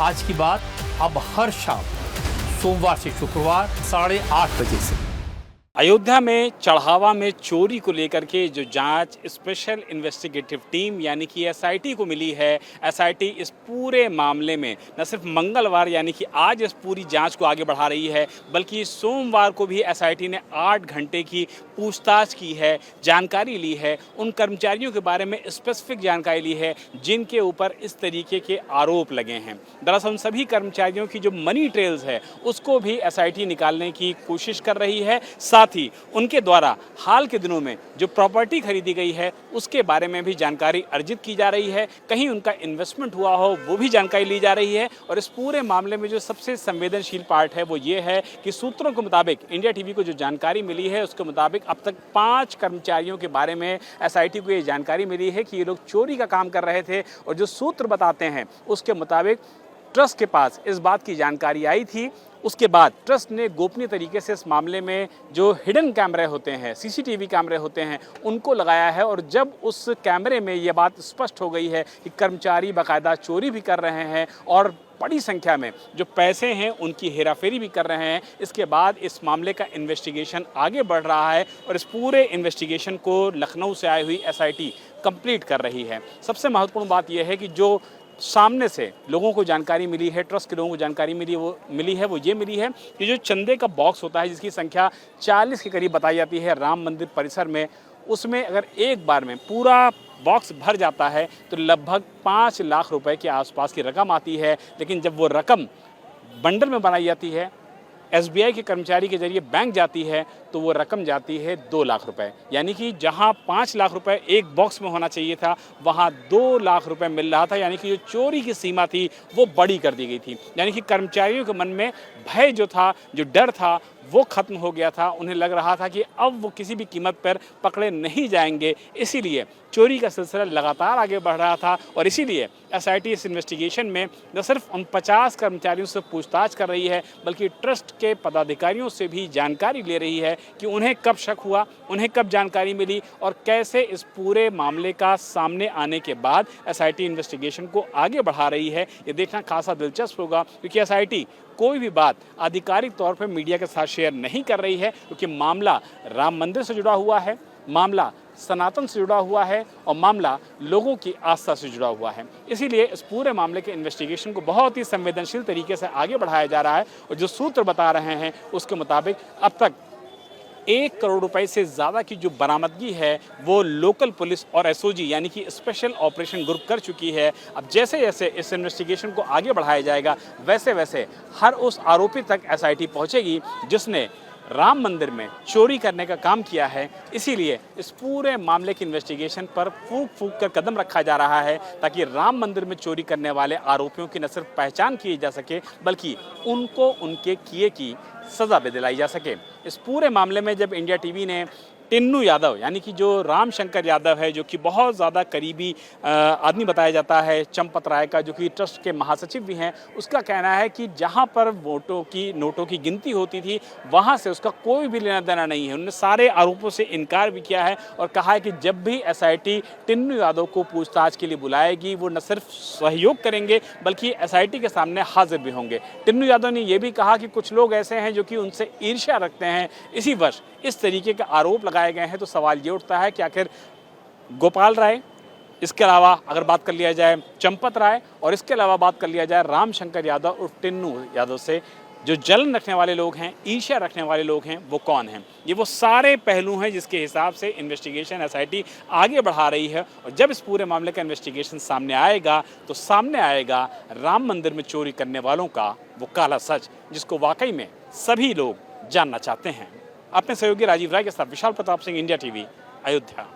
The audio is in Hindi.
आज की बात अब हर शाम सोमवार से शुक्रवार 8:30 बजे से। अयोध्या में चढ़ावा में चोरी को लेकर के जो जांच स्पेशल इन्वेस्टिगेटिव टीम यानी कि एसआईटी को मिली है, एसआईटी इस पूरे मामले में न सिर्फ मंगलवार यानी कि आज इस पूरी जांच को आगे बढ़ा रही है, बल्कि सोमवार को भी एसआईटी ने 8 घंटे की पूछताछ की है, जानकारी ली है, उन कर्मचारियों के बारे में स्पेसिफिक जानकारी ली है जिनके ऊपर इस तरीके के आरोप लगे हैं। दरअसल उन सभी कर्मचारियों की जो मनी ट्रेल्स है उसको भी एसआईटी निकालने की कोशिश कर रही है। साथ ही उनके द्वारा हाल के दिनों में जो प्रॉपर्टी खरीदी गई है उसके बारे में भी जानकारी अर्जित की जा रही है, कहीं उनका इन्वेस्टमेंट हुआ हो वो भी जानकारी ली जा रही है। और इस पूरे मामले में जो सबसे संवेदनशील पार्ट है वो ये है कि सूत्रों के मुताबिक इंडिया टीवी को जो जानकारी मिली है उसके मुताबिक अब तक 5 कर्मचारियों के बारे में एसआईटी को ये जानकारी मिली है कि ये लोग चोरी का काम कर रहे थे। और जो सूत्र बताते हैं उसके मुताबिक ट्रस्ट के पास इस बात की जानकारी आई थी, उसके बाद ट्रस्ट ने गोपनीय तरीके से इस मामले में जो हिडन कैमरे होते हैं, सीसीटीवी कैमरे होते हैं, उनको लगाया है। और जब उस कैमरे में ये बात स्पष्ट हो गई है कि कर्मचारी बाकायदा चोरी भी कर रहे हैं और बड़ी संख्या में जो पैसे हैं उनकी हेराफेरी भी कर रहे हैं, इसके बाद इस मामले का इन्वेस्टिगेशन आगे बढ़ रहा है और इस पूरे इन्वेस्टिगेशन को लखनऊ से आई हुई एसआईटी कंप्लीट कर रही है। सबसे महत्वपूर्ण बात यह है कि जो सामने से लोगों को जानकारी मिली है, ट्रस्ट के लोगों को जानकारी मिली है कि जो चंदे का बॉक्स होता है जिसकी संख्या 40 के करीब बताई जाती है राम मंदिर परिसर में, उसमें अगर एक बार में पूरा बॉक्स भर जाता है तो लगभग 5 लाख रुपए के आसपास की रकम आती है। लेकिन जब वो रकम बंडल में बनाई जाती है, एसबीआई के कर्मचारी के जरिए बैंक जाती है, तो वो रकम जाती है 2 लाख रुपए। यानी कि जहां 5 लाख रुपए एक बॉक्स में होना चाहिए था वहां 2 लाख रुपए मिल रहा था। यानी कि जो चोरी की सीमा थी वो बड़ी कर दी गई थी। यानी कि कर्मचारियों के मन में भय जो था, जो डर था, वो खत्म हो गया था। उन्हें लग रहा था कि अब वो किसी भी कीमत पर पकड़े नहीं जाएंगे, इसीलिए चोरी का सिलसिला लगातार आगे बढ़ रहा था। और इसीलिए एसआईटी इस इन्वेस्टिगेशन में न सिर्फ उन 50 कर्मचारियों से पूछताछ कर रही है, बल्कि ट्रस्ट के पदाधिकारियों से भी जानकारी ले रही है कि उन्हें कब शक हुआ, उन्हें कब जानकारी मिली और कैसे इस पूरे मामले का सामने आने के बाद एसआईटी इन्वेस्टिगेशन को आगे बढ़ा रही है। ये देखना खासा दिलचस्प होगा, क्योंकि एसआईटी कोई भी बात आधिकारिक तौर पर मीडिया के साथ शेयर नहीं कर रही है, क्योंकि मामला राम मंदिर से जुड़ा हुआ है, मामला सनातन से जुड़ा हुआ है और मामला लोगों की आस्था से जुड़ा हुआ है। इसीलिए इस पूरे मामले के इन्वेस्टिगेशन को बहुत ही संवेदनशील तरीके से आगे बढ़ाया जा रहा है। और जो सूत्र बता रहे हैं उसके मुताबिक अब तक 1 करोड़ रुपए से ज़्यादा की जो बरामदगी है वो लोकल पुलिस और एसओजी यानी कि स्पेशल ऑपरेशन ग्रुप कर चुकी है। अब जैसे जैसे इस इन्वेस्टिगेशन को आगे बढ़ाया जाएगा वैसे वैसे हर उस आरोपी तक एसआईटी पहुंचेगी जिसने राम मंदिर में चोरी करने का काम किया है। इसीलिए इस पूरे मामले की इन्वेस्टिगेशन पर फूंक फूंक कर कदम रखा जा रहा है, ताकि राम मंदिर में चोरी करने वाले आरोपियों की न सिर्फ पहचान की जा सके, बल्कि उनको उनके किए की सज़ा भी दिलाई जा सके। इस पूरे मामले में जब इंडिया टीवी ने टिन्नू यादव यानी कि जो राम शंकर यादव है, जो कि बहुत ज़्यादा करीबी आदमी बताया जाता है चंपत राय का, जो कि ट्रस्ट के महासचिव भी हैं, उसका कहना है कि जहां पर नोटों की गिनती होती थी वहां से उसका कोई भी लेना देना नहीं है। उन्होंने सारे आरोपों से इनकार भी किया है और कहा है कि जब भी एसआईटी टिन्नू यादव को पूछताछ के लिए बुलाएगी वो न सिर्फ सहयोग करेंगे बल्कि एसआईटी के सामने हाजिर भी होंगे। टिन्नू यादव ने यह भी कहा कि कुछ लोग ऐसे हैं जो कि उनसे ईर्ष्या रखते हैं, इसी वर्ष इस तरीके का आरोप लगाए गए हैं। तो सवाल ये उठता है कि आखिर गोपाल राय, इसके अलावा अगर बात कर लिया जाए चंपत राय और इसके अलावा बात कर लिया जाए राम शंकर यादव और टिन्नू यादव से जो जलन रखने वाले लोग हैं, ईर्ष्या रखने वाले लोग हैं, वो कौन हैं? ये वो सारे पहलू हैं जिसके हिसाब से इन्वेस्टिगेशन एसआईटी आगे बढ़ा रही है। और जब इस पूरे मामले का इन्वेस्टिगेशन सामने आएगा तो सामने आएगा राम मंदिर में चोरी करने वालों का वो काला सच, जिसको वाकई में सभी लोग जानना चाहते हैं। अपने सहयोगी राजीव राय के साथ विशाल प्रताप सिंह, इंडिया टीवी, अयोध्या।